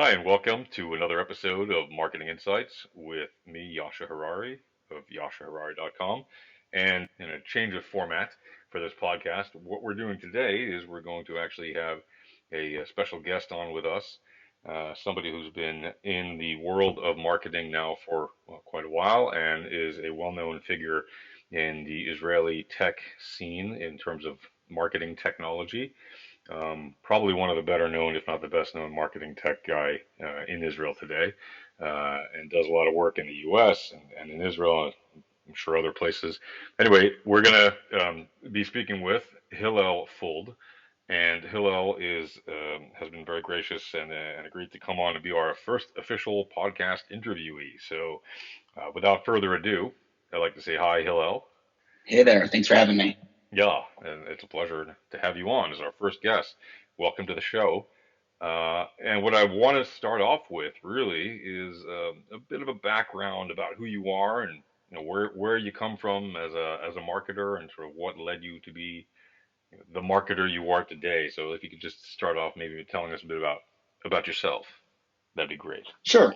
Hi, and welcome to another episode of Marketing Insights with me, Yasha Harari of YashaHarari.com. And in a change of format for this podcast, what we're doing today is we're going to actually have a special guest on with us, somebody who's been in the world of marketing now for quite a while and is a well-known figure in the Israeli tech scene in terms of marketing technology. Probably one of the better known, if not the best known, marketing tech guy in Israel today, and does a lot of work in the U.S. and in Israel, and I'm sure other places. Anyway, we're going to be speaking with Hillel Fuld, and Hillel has been very gracious and agreed to come on and be our first official podcast interviewee. So, without further ado, I'd like to say hi, Hillel. Hey there. Thanks for having me. Yeah, and it's a pleasure to have you on as our first guest. Welcome to the show. And what I want to start off with really is a bit of a background about who you are and where you come from as a marketer and sort of what led you to be the marketer you are today. So if you could just start off maybe telling us a bit about yourself, that'd be great. Sure.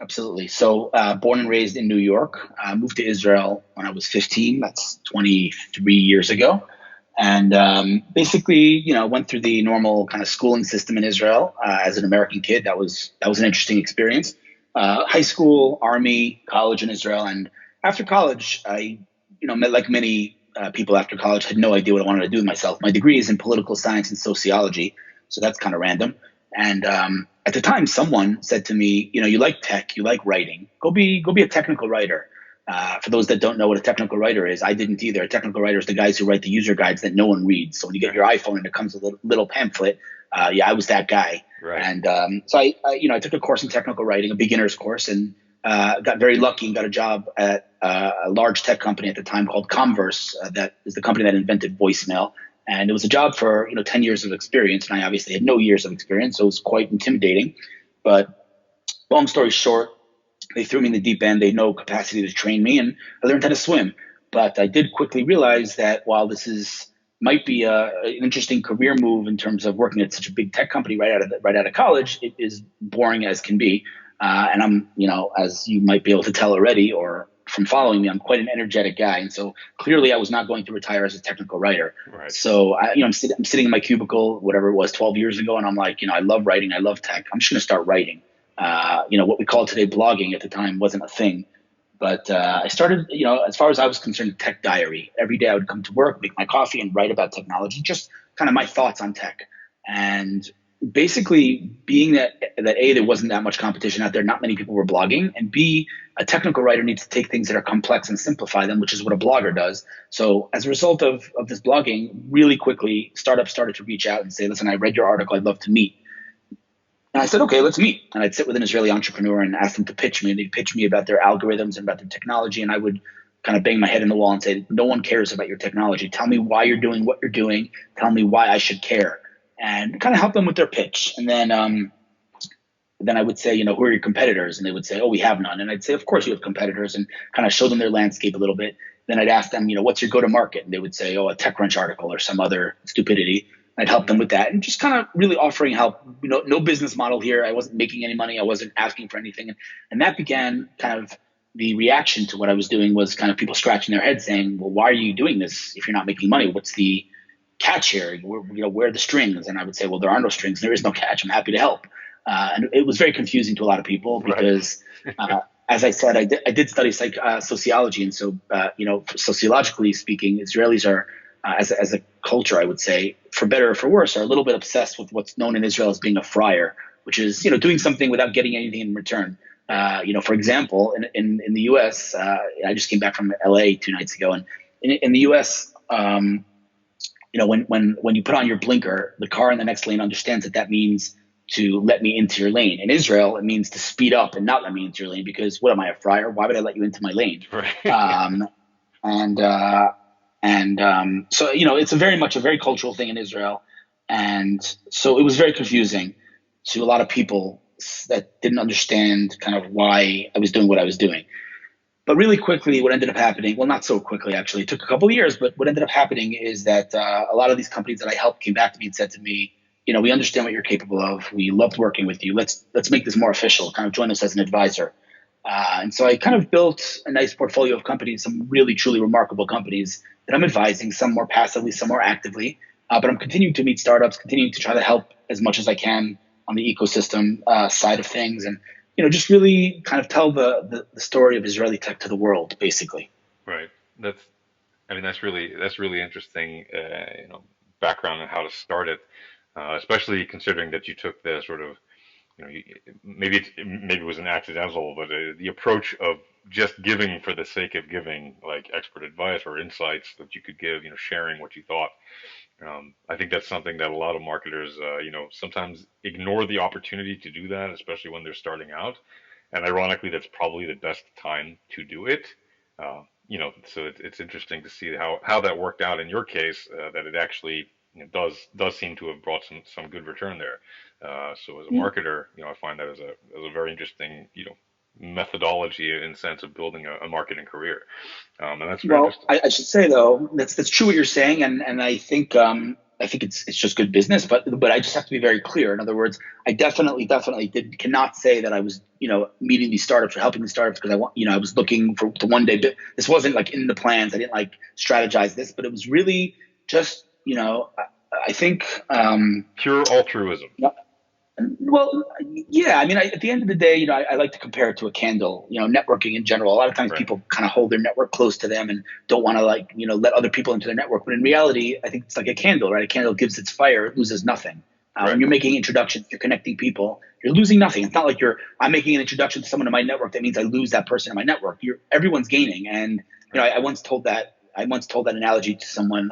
Absolutely. So, born and raised in New York, moved to Israel when I was 15. That's 23 years ago. And basically, went through the normal kind of schooling system in Israel as an American kid. That was an interesting experience. High school, army, college in Israel, and after college, I, met like many people after college, had no idea what I wanted to do with myself. My degree is in political science and sociology, so that's kind of random. And at the time, someone said to me, you like tech, you like writing, go be a technical writer. For those that don't know what a technical writer is, I didn't either. A technical writer is the guys who write the user guides that no one reads. So when you get your iPhone and it comes with a little pamphlet, yeah, I was that guy. Right. And so I took a course in technical writing, a beginner's course, and got very lucky and got a job at a large tech company at the time called Converse. That is the company that invented voicemail. And it was a job for 10 years of experience, and I obviously had no years of experience, so it was quite intimidating. But long story short, they threw me in the deep end. They had no capacity to train me, and I learned how to swim. But I did quickly realize that while this is might be an interesting career move in terms of working at such a big tech company right out of college, it is boring as can be. And I'm, as you might be able to tell already, or from following me, I'm quite an energetic guy, and so clearly I was not going to retire as a technical writer. Right. So I'm sitting in my cubicle, whatever it was, 12 years ago, and I'm like, I love writing, I love tech. I'm just going to start writing. What we call today blogging at the time wasn't a thing. But I started, as far as I was concerned, a tech diary. Every day I would come to work, make my coffee, and write about technology, just kind of my thoughts on tech. And basically, being that A, there wasn't that much competition out there, not many people were blogging, and B, a technical writer needs to take things that are complex and simplify them, which is what a blogger does. So as a result of this blogging, really quickly, startups started to reach out and say, listen, I read your article, I'd love to meet. And I said, okay, let's meet. And I'd sit with an Israeli entrepreneur and ask them to pitch me. And they'd pitch me about their algorithms and about their technology. And I would kind of bang my head in the wall and say, no one cares about your technology. Tell me why you're doing what you're doing. Tell me why I should care. And kind of help them with their pitch. And then I would say, who are your competitors? And they would say, oh, we have none. And I'd say, of course you have competitors, and kind of show them their landscape a little bit. Then I'd ask them, what's your go-to-market? And they would say, oh, a TechCrunch article or some other stupidity. I'd help them with that, and just kind of really offering help. No business model here. I wasn't making any money. I wasn't asking for anything. And that began kind of the reaction to what I was doing was kind of people scratching their heads saying, well, why are you doing this if you're not making money? What's the catch here? Where are the strings? And I would say, well, there are no strings. There is no catch. I'm happy to help. And it was very confusing to a lot of people because, as I said, I did study sociology. And so, sociologically speaking, Israelis are, as a culture, I would say, for better or for worse, are a little bit obsessed with what's known in Israel as being a friar, which is, doing something without getting anything in return. For example, in the U.S., I just came back from L.A. 2 nights ago, and in the U.S., when you put on your blinker, the car in the next lane understands that means to let me into your lane. In Israel, it means to speed up and not let me into your lane because what am I, a friar? Why would I let you into my lane? Right. And so it's a very cultural thing in Israel, and so it was very confusing to a lot of people that didn't understand kind of why I was doing what I was doing. But really quickly, what ended up happening, well, not so quickly actually, it took a couple of years, but what ended up happening is that a lot of these companies that I helped came back to me and said to me, we understand what you're capable of. We loved working with you. Let's make this more official. Kind of join us as an advisor. And so I kind of built a nice portfolio of companies, some really truly remarkable companies that I'm advising, some more passively, some more actively. But I'm continuing to meet startups, continuing to try to help as much as I can on the ecosystem side of things, and just really kind of tell the story of Israeli tech to the world, basically. Right. That's, I mean, that's really interesting, background on how to start it, especially considering that you took the sort of, maybe it was an accidental, but the approach of just giving for the sake of giving, like expert advice or insights that you could give, sharing what you thought. I think that's something that a lot of marketers, sometimes ignore the opportunity to do that, especially when they're starting out. And ironically, that's probably the best time to do it. So it's interesting to see how that worked out in your case, that it actually does seem to have brought some good return there. So as a Yeah. marketer, I find that as a very interesting, methodology in the sense of building a marketing career. And that's very Well, interesting. I should say though that's true what you're saying, and I think it's just good business, but I just have to be very clear. In other words, I definitely cannot say that I was meeting these startups or helping these startups because I was looking for to one day. This wasn't like in the plans. I didn't like strategize this, but it was really just I think Pure altruism. well, yeah. I mean, at the end of the day, I like to compare it to a candle. Networking in general. A lot of times, Right. people kind of hold their network close to them and don't want to let other people into their network. But in reality, I think it's like a candle, right? A candle gives its fire, it loses nothing. When Right. you're making introductions, you're connecting people. You're losing nothing. It's not like I'm making an introduction to someone in my network. That means I lose that person in my network. Everyone's gaining. And Right. I once told that. I once told that analogy to someone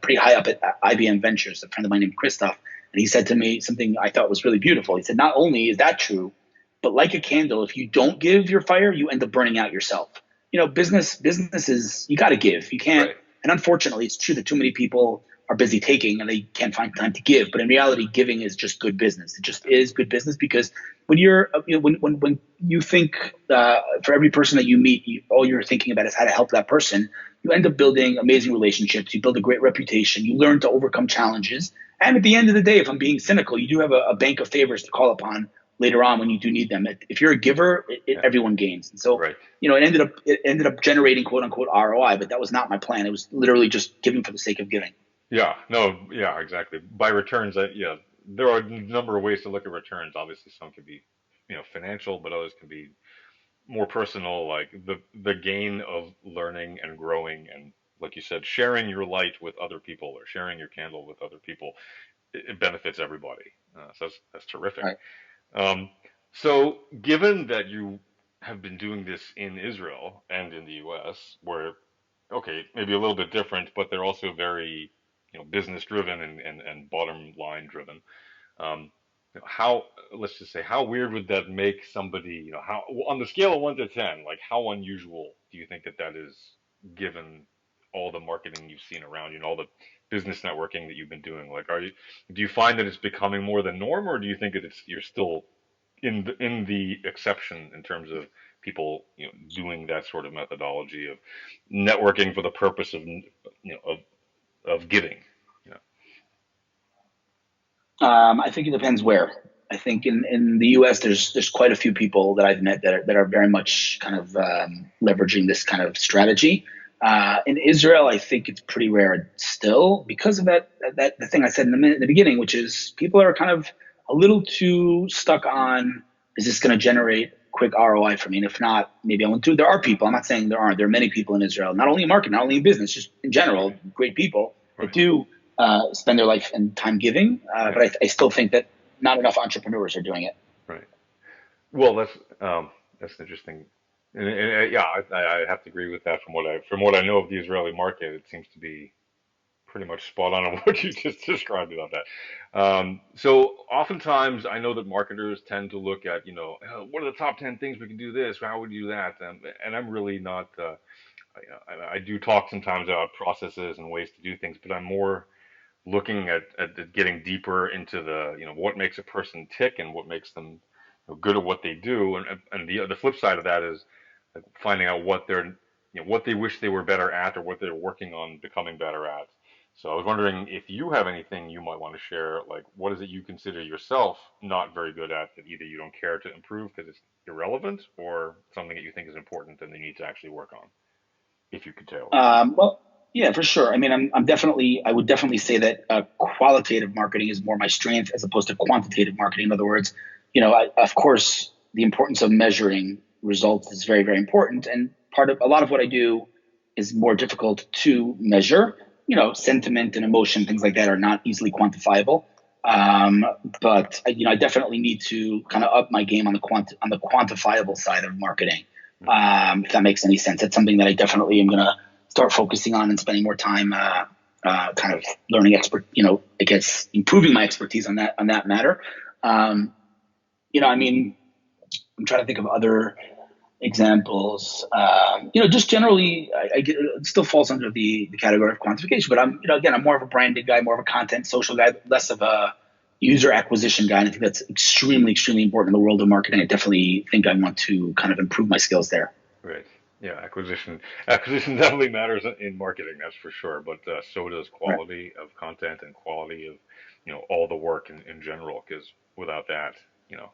pretty high up at IBM Ventures, a friend of mine named Christoph, and he said to me something I thought was really beautiful. He said, not only is that true, but like a candle, if you don't give your fire, you end up burning out yourself. Business is, you got to give. You can't, Right. and unfortunately, it's true that too many people are busy taking and they can't find time to give. But in reality, giving is just good business. It just is good business because when when you think for every person that you meet, all you're thinking about is how to help that person. You end up building amazing relationships. You build a great reputation. You learn to overcome challenges, and at the end of the day, if I'm being cynical, you do have a bank of favors to call upon later on when you do need them. If you're a giver, Yeah. everyone gains. And so, Right. it ended up generating quote unquote ROI, but that was not my plan. It was literally just giving for the sake of giving. Yeah. No. Yeah. Exactly. By returns, yeah, there are a number of ways to look at returns. Obviously, some can be, financial, but others can be more personal, like the gain of learning and growing, and like you said, sharing your light with other people or sharing your candle with other people. It benefits everybody. So that's terrific. All right. Um, so, given that you have been doing this in Israel and in the U.S., where okay, maybe a little bit different, but they're also very, business driven and bottom line driven. Um, how, let's just say, how weird would that make somebody? How on the scale of 1 to 10, like how unusual do you think that is, given all the marketing you've seen around you and all the business networking that you've been doing? Like, do you find that it's becoming more the norm, or do you think that you're still in the exception in terms of people doing that sort of methodology of networking for the purpose of of giving? You know, I think it depends where. I think in the U.S. there's quite a few people that I've met that are very much kind of leveraging this kind of strategy. In Israel, I think it's pretty rare still because of that the thing I said in the beginning, which is people are kind of a little too stuck on, is this going to generate quick ROI for me? And if not, maybe I won't do. There are people. I'm not saying there aren't. There are many people in Israel, not only in marketing, not only in business, just in general, right, great people that right, do spend their life and time giving. yeah, But I still think that not enough entrepreneurs are doing it. right. Well, that's interesting, and yeah, I have to agree with that. From what I know of the Israeli market, it seems to be pretty much spot on what you just described about that. So oftentimes, I know that marketers tend to look at, what are the top 10 things we can do this? How would you do that? And I'm really not. I do talk sometimes about processes and ways to do things, but I'm more looking at getting deeper into what makes a person tick and what makes them good at what they do, and the flip side of that is like finding out what they wish they were better at or what they're working on becoming better at. So I was wondering if you have anything you might want to share, like what is it you consider yourself not very good at that either you don't care to improve because it's irrelevant, or something that you think is important and you need to actually work on, if you could tell. Well, yeah, for sure. I mean, I would definitely say that qualitative marketing is more my strength as opposed to quantitative marketing. In other words, of course, the importance of measuring results is very, very important. And part of a lot of what I do is more difficult to measure. Sentiment and emotion, things like that are not easily quantifiable. Um, but I definitely need to kind of up my game on the quantifiable side of marketing. If that makes any sense, it's something that I definitely am going to start focusing on and spending more time kind of learning I guess improving my expertise on that matter. Um, I mean, I'm trying to think of other examples. Just generally, I get, it still falls under the category of quantification, but again, I'm more of a branded guy, more of a content social guy, less of a user acquisition guy. And I think that's extremely, extremely important in the world of marketing. I definitely think I want to kind of improve my skills there. Right. Yeah, acquisition definitely matters in marketing, that's for sure. But so does Right. quality of content and quality of all the work in general. Because without that, you know,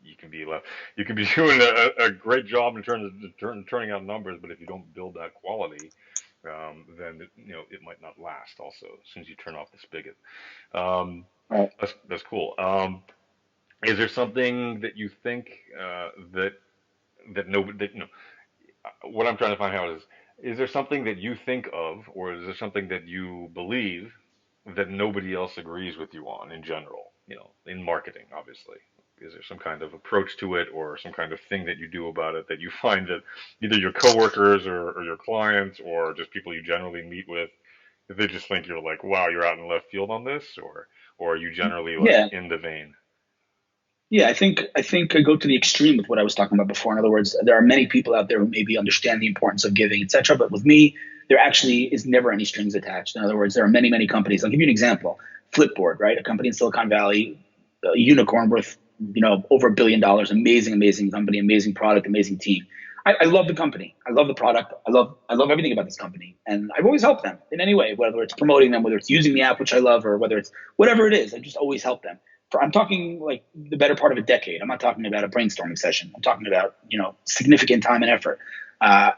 you can be left. You can be doing a great job in terms of turning out numbers, but if you don't build that quality, then it might not last. Also, as soon as you turn off the spigot, um, Right. that's cool. Is there something that you think that nobody that what I'm trying to find out is there something that you think of, or is there something that you believe that nobody else agrees with you on in general? In marketing, obviously. Is there some kind of approach to it, or some kind of thing that you do about it that you find that either your coworkers or your clients or just people you generally meet with, if they just think you're like, wow, you're out in left field on this, or are you generally like Yeah. in the vein? Yeah, I think I go to the extreme with what I was talking about before. In other words, there are many people out there who maybe understand the importance of giving, etc. But with me, there actually is never any strings attached. In other words, there are many, many companies. I'll give you an example. Flipboard, right? A company in Silicon Valley, a unicorn worth over $1 billion. Amazing, amazing company, amazing product, amazing team. I love the company. I love the product. I love everything about this company, and I've always helped them in any way, whether it's promoting them, whether it's using the app, which I love, or whether it's whatever it is. I just always help them. I'm talking like the better part of a decade. I'm not talking about a brainstorming session. I'm talking about significant time and effort.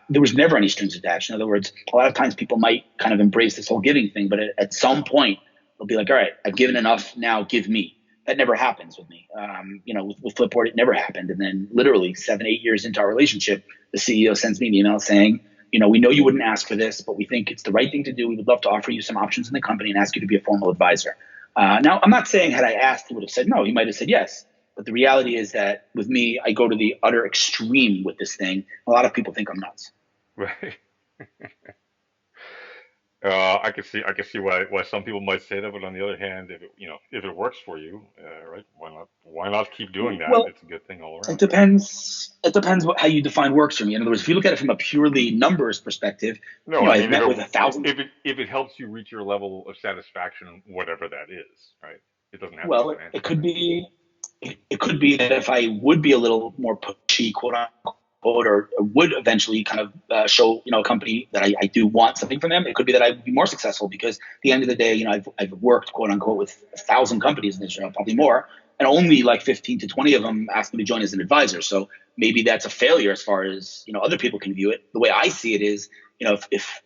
There was never any strings attached. In other words, a lot of times people might kind of embrace this whole giving thing, but at some point they'll be like, "All right, I've given enough. Now give me." That never happens with me. With Flipboard, it never happened. And then literally 7, 8 years into our relationship, the CEO sends me an email saying, we know you wouldn't ask for this, but we think it's the right thing to do. We would love to offer you some options in the company and ask you to be a formal advisor. Now, I'm not saying had I asked, he would have said no. He might have said yes. But the reality is that with me, I go to the utter extreme with this thing. A lot of people think I'm nuts. Right. I can see why some people might say that, but on the other hand, if it works for you, right? Why not keep doing that? Well, It's a good thing all it around, right? depends. It depends how you define works for me. In other words, if you look at it from a purely numbers perspective, No, I I've mean met with a thousand. if it helps you reach your level of satisfaction, whatever that is, right? It doesn't have to be Well, it financial, could right? be. It could be that if I would be a little more pushy, quote unquote, or would eventually kind of show a company that I do want something from them, it could be that I would be more successful because at the end of the day, I've worked quote unquote with 1,000 companies in Israel, probably more, and only like 15 to 20 of them asked me to join as an advisor. So maybe that's a failure as far as other people can view it. The way I see it is, if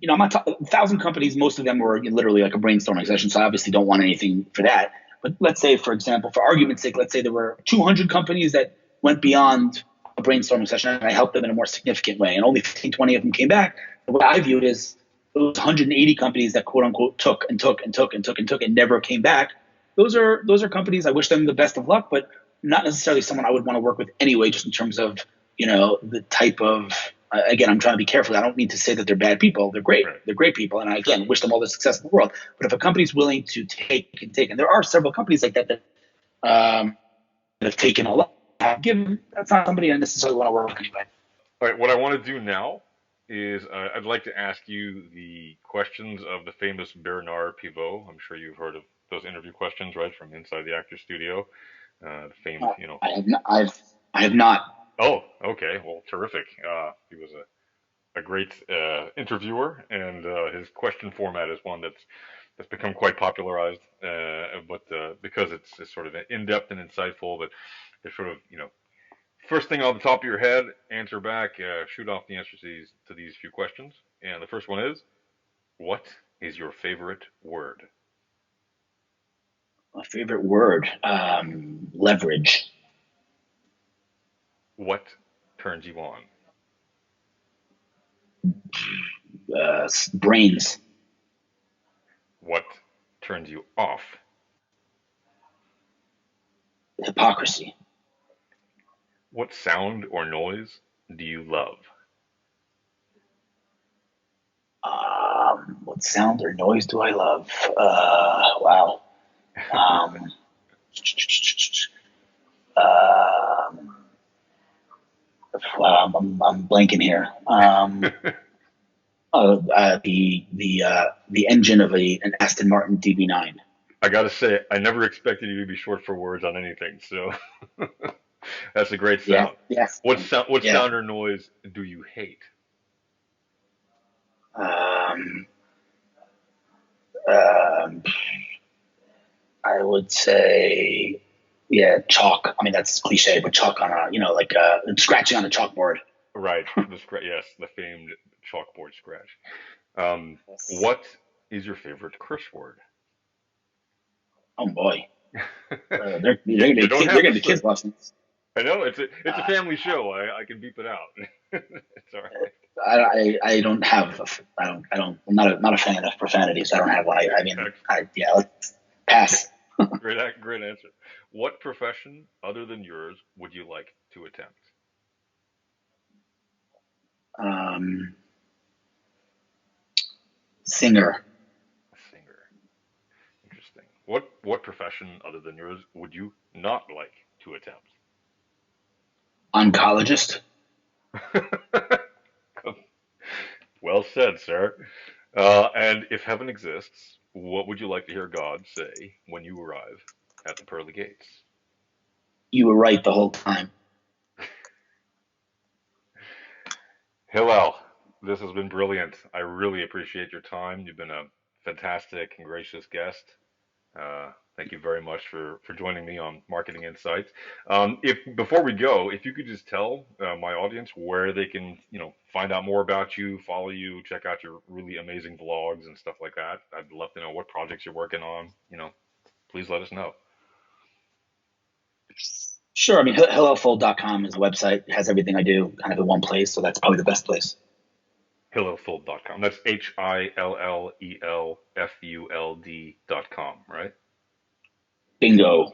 I'm not 1,000 companies. Most of them were literally like a brainstorming session, so I obviously don't want anything for that. But let's say, for example, for argument's sake, let's say there were 200 companies that went beyond a brainstorming session, and I helped them in a more significant way, and only 15, 20 of them came back. The way I view it is those 180 companies that quote unquote took and took and took and took and took and never came back. Those are companies. I wish them the best of luck, but not necessarily someone I would want to work with anyway. Just in terms of the type of again, I'm trying to be careful. I don't mean to say that they're bad people. They're great. Right. They're great people, and I Sure. again wish them all the success in the world. But if a company's willing to take and take, and there are several companies like that have taken a lot, given that's not somebody I necessarily want to work with anyway. All right. What I want to do now is I'd like to ask you the questions of the famous Bernard Pivot. I'm sure you've heard of those interview questions, right, from inside the actor studio. The famed, I have not. Oh, okay. Well, terrific. He was a great interviewer, and his question format is one that's become quite popularized. But because it's sort of in depth and insightful, but it's sort of first thing on the top of your head, answer back, shoot off the answers to these few questions. And the first one is, what is your favorite word? My favorite word, leverage. What turns you on? Brains. What turns you off? Hypocrisy. What sound or noise do you love? What sound or noise do I love? Wow. Um, um, wow, I'm blanking here. The engine of an Aston Martin DB9. I gotta say, I never expected you to be short for words on anything, so that's a great Yeah, sound. yes, What yeah. sound or noise do you hate? Um, um, I would say, yeah, chalk. I mean, that's cliche, but chalk on a, like scratching on a chalkboard. Right, yes, the famed chalkboard scratch. Um, Yes. what is your favorite curse word? Oh boy, You don't they're have gonna to be say. kids watching this. I know it's a Uh, family show. I can beep it out. It's all right. I don't have I'm not a fan of profanities. I don't have one. I mean, Excellent. yeah, let's pass. Great answer. What profession other than yours would you like to attempt? Um, Singer, Singer. Interesting. What profession other than yours would you not like to attempt? oncologist. Well said, sir. And if heaven exists, what would you like to hear God say when you arrive at the pearly gates? You were right the whole time. Hillel, this has been brilliant. I really appreciate your time. You've been a fantastic and gracious guest. Thank you very much for joining me on Marketing Insights. If before we go, if you could just tell my audience where they can, find out more about you, follow you, check out your really amazing vlogs and stuff like that. I'd love to know what projects you're working on. Please let us know. Sure. I mean, hillelfuld.com is a website. It has everything I do kind of in one place. So that's probably the best place. HillelFuld.com. That's HILLELFULD.com, right? Bingo.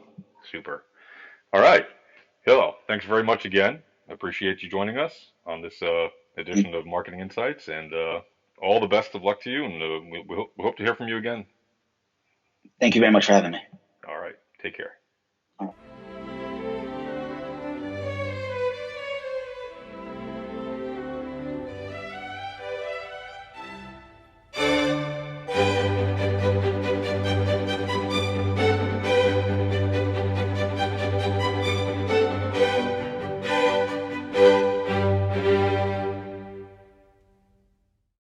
Super. All right. Hillel, thanks very much again. I appreciate you joining us on this edition of Marketing Insights, and all the best of luck to you, and we hope to hear from you again. Thank you very much for having me. All right. Take care. All right.